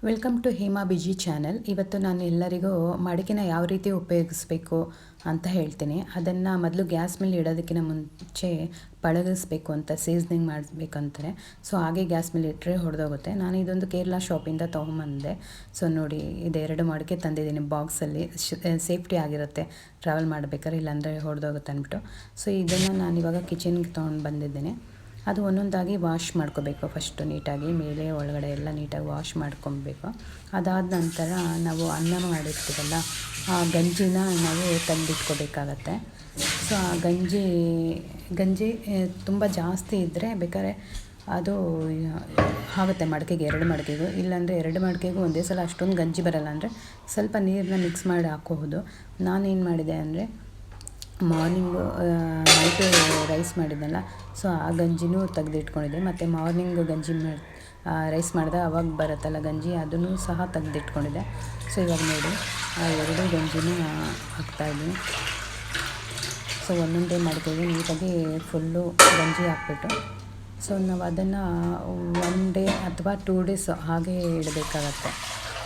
Welcome to Hema B G channel. ಇವತ್ತು ನಾನು ಎಲ್ಲರಿಗೂ ಮಡಿಕೆನ ಯಾವ ರೀತಿ ಉಪಯೋಗಿಸ್ಬೇಕು ಅಂತ ಹೇಳ್ತೀನಿ. ಅದನ್ನು ಮೊದಲು ಗ್ಯಾಸ್ ಮೇಲೆ ಇಡೋದಕ್ಕಿಂತ ಮುಂಚೆ ಪಳಗಿಸ್ಬೇಕು ಅಂತ ಸೀಸ್ನಿಂಗ್ ಮಾಡಬೇಕಂತಾರೆ. ಸೊ ಹಾಗೆ ಗ್ಯಾಸ್ ಮೇಲೆ ಇಟ್ಟರೆ ಹೊಡೆದೋಗುತ್ತೆ. ನಾನು ಇದೊಂದು ಕೇರಳ ಶಾಪಿಂದ ತೊಗೊಂಬಂದೆ. ಸೊ ನೋಡಿ, ಇದೆರಡು ಮಡಿಕೆ ತಂದಿದ್ದೀನಿ ಬಾಕ್ಸಲ್ಲಿ. ಸೇಫ್ಟಿ ಆಗಿರುತ್ತೆ ಟ್ರಾವೆಲ್ ಮಾಡಬೇಕಾದ್ರೆ, ಇಲ್ಲಾಂದರೆ ಹೊಡೆದೋಗುತ್ತೆ ಅಂದ್ಬಿಟ್ಟು. ಸೊ ಇದನ್ನು ನಾನು ಇವಾಗ ಕಿಚನ್ಗೆ ತೊಗೊಂಡು ಬಂದಿದ್ದೇನೆ. ಅದು ಒಂದೊಂದಾಗಿ ವಾಶ್ ಮಾಡ್ಕೋಬೇಕು ಫಸ್ಟು ನೀಟಾಗಿ, ಮೇಲೆ ಒಳಗಡೆ ಎಲ್ಲ ನೀಟಾಗಿ ವಾಶ್ ಮಾಡ್ಕೊಬೇಕು. ಅದಾದ ನಂತರ ನಾವು ಅನ್ನ ಮಾಡಿರ್ತೀವಲ್ಲ, ಆ ಗಂಜಿನ ನಾವು ತಂದಿಟ್ಕೋಬೇಕಾಗತ್ತೆ. ಸೊ ಆ ಗಂಜಿ ತುಂಬ ಜಾಸ್ತಿ ಇದ್ದರೆ ಬೇಕಾದ್ರೆ ಅದು ಆಗುತ್ತೆ ಮಡಿಕೆಗೆ, 2 ಮಡಿಕೆಗೂ. ಇಲ್ಲಾಂದರೆ 2 ಮಡಿಕೆಗೂ ಒಂದೇ ಸಲ ಅಷ್ಟೊಂದು ಗಂಜಿ ಬರಲ್ಲ ಅಂದರೆ ಸ್ವಲ್ಪ ನೀರನ್ನ ಮಿಕ್ಸ್ ಮಾಡಿ ಹಾಕೋಬೋದು. ನಾನೇನು ಮಾಡಿದೆ ಅಂದರೆ ಮಾರ್ನಿಂಗು ನೈಟು ರೈಸ್ ಮಾಡಿದ್ನಲ್ಲ, ಸೊ ಆ ಗಂಜಿನೂ ತೆಗೆದಿಟ್ಕೊಂಡಿದ್ದೆ. ಮತ್ತು ಮಾರ್ನಿಂಗು ಗಂಜಿ ರೈಸ್ ಮಾಡಿದೆ, ಅವಾಗ ಬರುತ್ತಲ್ಲ ಗಂಜಿ, ಅದನ್ನು ಸಹ ತೆಗೆದಿಟ್ಕೊಂಡಿದ್ದೆ. ಸೊ ಇವಾಗ ನೋಡಿ, ಆ 2 ಗಂಜಿನೂ ಹಾಕ್ತಾಯಿದ್ದೀನಿ. ಸೊ ಒಂದೊಂದೇ ಮಡಿಕೆಗೆ ನೀಟಾಗಿ ಫುಲ್ಲು ಗಂಜಿ ಹಾಕ್ಬಿಟ್ಟು, ಸೊ ನಾವು ಅದನ್ನು 1 ಡೇ ಅಥವಾ 2 ಡೇಸ್ ಹಾಗೆ ಇಡಬೇಕಾಗತ್ತೆ.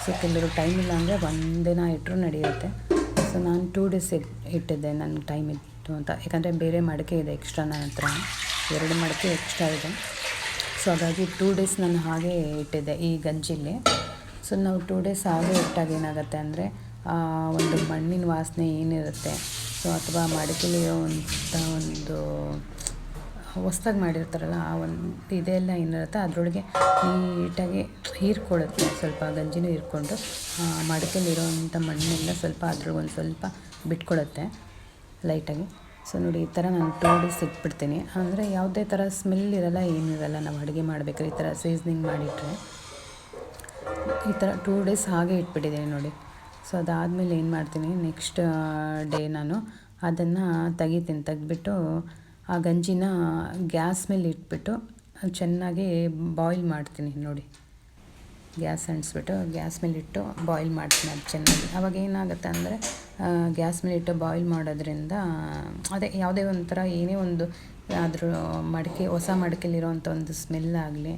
ಸೊ ಕೆಲವರು ಟೈಮ್ ಇಲ್ಲ ಅಂದರೆ 1 ದಿನ ಇಟ್ಟರೂ ನಡೆಯುತ್ತೆ. ಸೊ ನಾನು 2 ಡೇಸ್ ಇಟ್ಟಿದ್ದೆ, ನನ್ನ ಟೈಮ್ ಇತ್ತು ಅಂತ. ಯಾಕಂದರೆ ಬೇರೆ ಮಡಿಕೆ ಇದೆ ಎಕ್ಸ್ಟ್ರಾ ನನ್ನ ಹತ್ರ, 2 ಮಡಿಕೆ ಎಕ್ಸ್ಟ್ರಾ ಇದೆ. ಸೊ ಹಾಗಾಗಿ 2 ಡೇಸ್ ನಾನು ಹಾಗೆ ಇಟ್ಟಿದ್ದೆ ಈ ಗಂಜಿಲಿ. ಸೊ ನಾವು 2 ಡೇಸ್ ಹಾಗೆ ಇಟ್ಟಾಗ ಏನಾಗುತ್ತೆ ಅಂದರೆ ಒಂದು ಮಣ್ಣಿನ ವಾಸನೆ ಏನಿರುತ್ತೆ, ಸೊ ಅಥವಾ ಮಡಿಕೆಲಿರೋ ಒಂದು ಹೊಸ್ದಾಗಿ ಮಾಡಿರ್ತಾರಲ್ಲ ಆ ಒಂದು ಇದೆಲ್ಲ ಏನಿರುತ್ತೆ ಅದರೊಳಗೆ ನೀಟಾಗಿ ಹೀರ್ಕೊಳ್ಳುತ್ತೆ. ಸ್ವಲ್ಪ ಗಂಜಿನೂ ಹೀರ್ಕೊಂಡು ಮಡಿಕೆಲಿರೋವಂಥ ಮಣ್ಣೆಲ್ಲ ಸ್ವಲ್ಪ ಅದ್ರೊಳಗೆ ಒಂದು ಸ್ವಲ್ಪ ಬಿಟ್ಕೊಳ್ಳುತ್ತೆ ಲೈಟಾಗಿ. ಸೊ ನೋಡಿ, ಈ ಥರ ನಾನು 2 ಡೇಸ್ ಇಟ್ಬಿಡ್ತೀನಿ. ಅಂದರೆ ಯಾವುದೇ ಥರ ಸ್ಮೆಲ್ ಇರೋಲ್ಲ, ಏನಿರಲ್ಲ. ನಾವು ಅಡುಗೆ ಮಾಡಬೇಕಾದ್ರೆ ಈ ಥರ ಸೀಸ್ನಿಂಗ್ ಮಾಡಿಟ್ರೆ ಈ ಥರ 2 ಡೇಸ್ ಹಾಗೆ ಇಟ್ಬಿಟ್ಟಿದ್ದೀನಿ ನೋಡಿ. ಸೊ ಅದಾದಮೇಲೆ ಏನು ಮಾಡ್ತೀನಿ, ನೆಕ್ಸ್ಟ್ ಡೇ ನಾನು ಅದನ್ನು ತೆಗಿಬಿಟ್ಟು ಆ ಗಂಜಿನ ಗ್ಯಾಸ್ ಮೇಲೆ ಇಟ್ಬಿಟ್ಟು ಚೆನ್ನಾಗಿ ಬಾಯ್ಲ್ ಮಾಡ್ತೀನಿ ನೋಡಿ. ಗ್ಯಾಸ್ ಅಂಟಿಸ್ಬಿಟ್ಟು ಗ್ಯಾಸ್ ಮೇಲೆ ಇಟ್ಟು ಬಾಯ್ಲ್ ಮಾಡ್ತೀನಿ ಅದು ಚೆನ್ನಾಗಿ. ಆವಾಗ ಏನಾಗುತ್ತೆ ಅಂದರೆ ಗ್ಯಾಸ್ ಮೇಲೆ ಇಟ್ಟು ಬಾಯ್ಲ್ ಮಾಡೋದ್ರಿಂದ ಅದೇ ಯಾವುದೇ ಒಂಥರ ಏನೇ ಒಂದು ಅದ್ರ ಮಡಿಕೆ, ಹೊಸ ಮಡಿಕೆಲಿರೋವಂಥ ಒಂದು ಸ್ಮೆಲ್ ಆಗಲಿ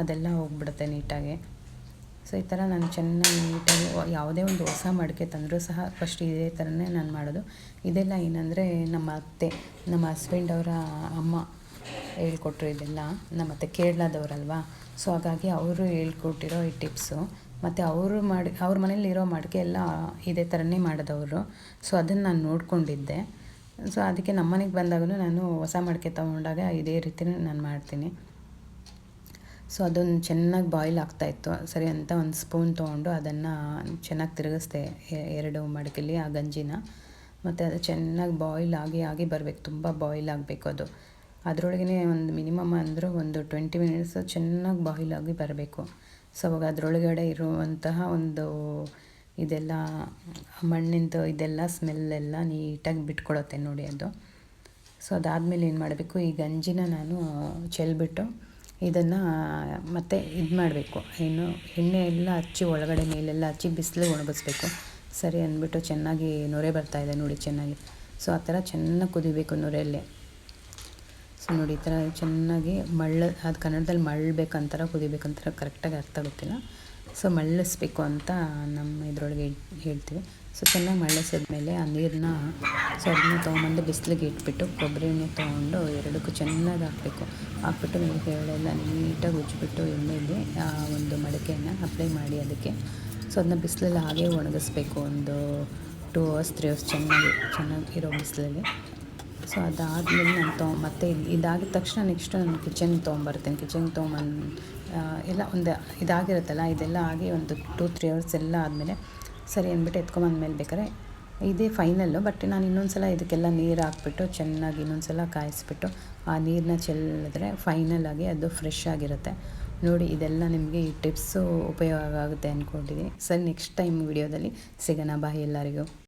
ಅದೆಲ್ಲ ಹೋಗ್ಬಿಡುತ್ತೆ ನೀಟಾಗಿ. ಸೊ ಈ ಥರ ನಾನು ಚೆನ್ನಾಗಿ ನೀಟಾಗಿ ಯಾವುದೇ ಒಂದು ಹೊಸ ಮಡಿಕೆ ತಂದರೂ ಸಹ ಫಸ್ಟ್ ಇದೇ ಥರನೇ ನಾನು ಮಾಡೋದು. ಇದೆಲ್ಲ ಏನಂದರೆ ನಮ್ಮ ಅತ್ತೆ, ನಮ್ಮ ಹಸ್ಬೆಂಡ್ ಅವರ ಅಮ್ಮ ಹೇಳ್ಕೊಟ್ರು ಇದೆಲ್ಲ. ನಮ್ಮ ಅತ್ತೆ ಕೇರಳದವರಲ್ವಾ, ಸೊ ಹಾಗಾಗಿ ಅವರು ಹೇಳ್ಕೊಟ್ಟಿರೋ ಈ ಟಿಪ್ಸು. ಮತ್ತು ಅವ್ರ ಮನೇಲಿರೋ ಮಡಿಕೆ ಎಲ್ಲ ಇದೇ ಥರನೇ ಮಾಡೋದವರು. ಸೊ ಅದನ್ನು ನಾನು ನೋಡ್ಕೊಂಡಿದ್ದೆ. ಸೊ ಅದಕ್ಕೆ ನಮ್ಮ ಮನೆಗೆ ಬಂದಾಗೂ ನಾನು ಹೊಸ ಮಡಿಕೆ ತೊಗೊಂಡಾಗ ಇದೇ ರೀತಿನೇ ನಾನು ಮಾಡ್ತೀನಿ. ಸೊ ಅದೊಂದು ಚೆನ್ನಾಗಿ ಬಾಯ್ಲ್ ಆಗ್ತಾಯಿತ್ತು ಸರಿ ಅಂತ ಒಂದು ಸ್ಪೂನ್ ತೊಗೊಂಡು ಅದನ್ನು ಚೆನ್ನಾಗಿ ತಿರುಗಿಸ್ದೆ 2 ಮಡಿಕೆಲಿ ಆ ಗಂಜಿನ. ಮತ್ತು ಅದು ಚೆನ್ನಾಗಿ ಬಾಯ್ಲ್ ಆಗಿ ಬರಬೇಕು, ತುಂಬ ಬಾಯ್ಲ್ ಆಗಬೇಕು ಅದು. ಅದರೊಳಗೇ ಒಂದು ಮಿನಿಮಮ್ ಅಂದರೂ ಒಂದು 20 ಮಿನಿಟ್ಸ್ ಚೆನ್ನಾಗಿ ಬಾಯ್ಲ್ ಆಗಿ ಬರಬೇಕು. ಸೊ ಅವಾಗ ಅದರೊಳಗಡೆ ಇರುವಂತಹ ಒಂದು ಇದೆಲ್ಲ ಮಣ್ಣಿಂದು ಇದೆಲ್ಲ ಸ್ಮೆಲ್ಲೆಲ್ಲ ನೀಟಾಗಿ ಬಿಟ್ಕೊಳುತ್ತೆ ನೋಡಿ ಅದು. ಸೊ ಅದಾದಮೇಲೆ ಏನು ಮಾಡಬೇಕು, ಈ ಗಂಜಿನ ನಾನು ಚೆಲ್ಬಿಟ್ಟು ಇದನ್ನು ಮತ್ತೆ ಇದು ಮಾಡಬೇಕು, ಎಣ್ಣೆ ಎಲ್ಲ ಹಚ್ಚಿ ಒಳಗಡೆ ಮೇಲೆಲ್ಲ ಹಚ್ಚಿ ಬಿಸಿಲಿಗೆ ಒಣಗಿಸ್ಬೇಕು. ಸರಿ ಅಂದ್ಬಿಟ್ಟು ಚೆನ್ನಾಗಿ ನೊರೆ ಬರ್ತಾಯಿದೆ ನೋಡಿ ಚೆನ್ನಾಗಿ. ಸೊ ಆ ಥರ ಚೆನ್ನಾಗಿ ಕುದಿಬೇಕು ನೊರೆಯಲ್ಲೇ. ಸೊ ನೋಡಿ, ಈ ಥರ ಚೆನ್ನಾಗಿ ಅದು ಕನ್ನಡದಲ್ಲಿ ಮಳ್ಳಬೇಕಂತಾರ ಕುದಿಬೇಕಂತಾರ ಕರೆಕ್ಟಾಗಿ ಅರ್ಥ ಗೊತ್ತಿಲ್ಲ. ಸೊ ಮಳ್ಳಿಸ್ಬೇಕು ಅಂತ ನಮ್ಮ ಇದರೊಳಗೆ ಹೇಳ್ತೀವಿ. ಸೊ ಚೆನ್ನಾಗಿ ಮಳ್ಳಿಸಿದ್ಮೇಲೆ ಆ ನೀರನ್ನ ಅದನ್ನ ತೊಗೊಂಬಂದು ಬಿಸಿಲಿಗೆ ಇಟ್ಬಿಟ್ಟು ಕೊಬ್ಬರಿ ಎಣ್ಣೆ ತೊಗೊಂಡು 2ಕ್ಕೂ ಚೆನ್ನಾಗಿ ಹಾಕ್ಬಿಟ್ಟು ಮೇಲೆಲ್ಲ ನೀಟಾಗಿ ಉಜ್ಜಿಬಿಟ್ಟು ಎಣ್ಣೆಯಲ್ಲಿ ಒಂದು ಮಡಿಕೆಯನ್ನು ಅಪ್ಲೈ ಮಾಡಿ ಅದಕ್ಕೆ. ಸೊ ಅದನ್ನ ಬಿಸಿಲಲ್ಲಿ ಹಾಗೆ ಒಣಗಿಸ್ಬೇಕು ಒಂದು 2 hours 3 hours ಚೆನ್ನಾಗಿ ಇರೋ ಬಿಸಿಲಲ್ಲಿ. ಸೊ ಅದಾದಮೇಲೆ ನಾನು ಮತ್ತೆ ಇದಾಗಿದ ತಕ್ಷಣ ನೆಕ್ಸ್ಟ್ ನಾನು ಕಿಚನ್ಗೆ ತೊಗೊಂಬರ್ತೀನಿ. ಕಿಚನ್ಗೆ ತೊಗೊಂಬಂದು ಎಲ್ಲ ಒಂದು ಇದಾಗಿರುತ್ತಲ್ಲ, ಇದೆಲ್ಲ ಆಗಿ ಒಂದು 2-3 hours ಎಲ್ಲ ಆದಮೇಲೆ ಸರಿ ಅಂದ್ಬಿಟ್ಟು ಎತ್ಕೊಂಬಂದ್ಮೇಲೆ ಬೇಕಾದ್ರೆ ಇದೇ ಫೈನಲ್ಲು. ಬಟ್ ನಾನು ಇನ್ನೊಂದು ಸಲ ಇದಕ್ಕೆಲ್ಲ ನೀರು ಹಾಕ್ಬಿಟ್ಟು ಚೆನ್ನಾಗಿ ಇನ್ನೊಂದು ಸಲ ಕಾಯಿಸ್ಬಿಟ್ಟು ಆ ನೀರನ್ನ ಚೆಲ್ಲಿದ್ರೆ ಫೈನಲಾಗಿ ಅದು ಫ್ರೆಶ್ ಆಗಿರುತ್ತೆ ನೋಡಿ. ಇದೆಲ್ಲ ನಿಮಗೆ ಈ ಟಿಪ್ಸು ಉಪಯೋಗ ಆಗುತ್ತೆ ಅಂದ್ಕೊಂಡಿದ್ದೀನಿ. ಸರಿ, ನೆಕ್ಸ್ಟ್ ಟೈಮ್ ವಿಡಿಯೋದಲ್ಲಿ ಸಿಗೋಣ. ಬಾಯ್ ಎಲ್ಲರಿಗೂ.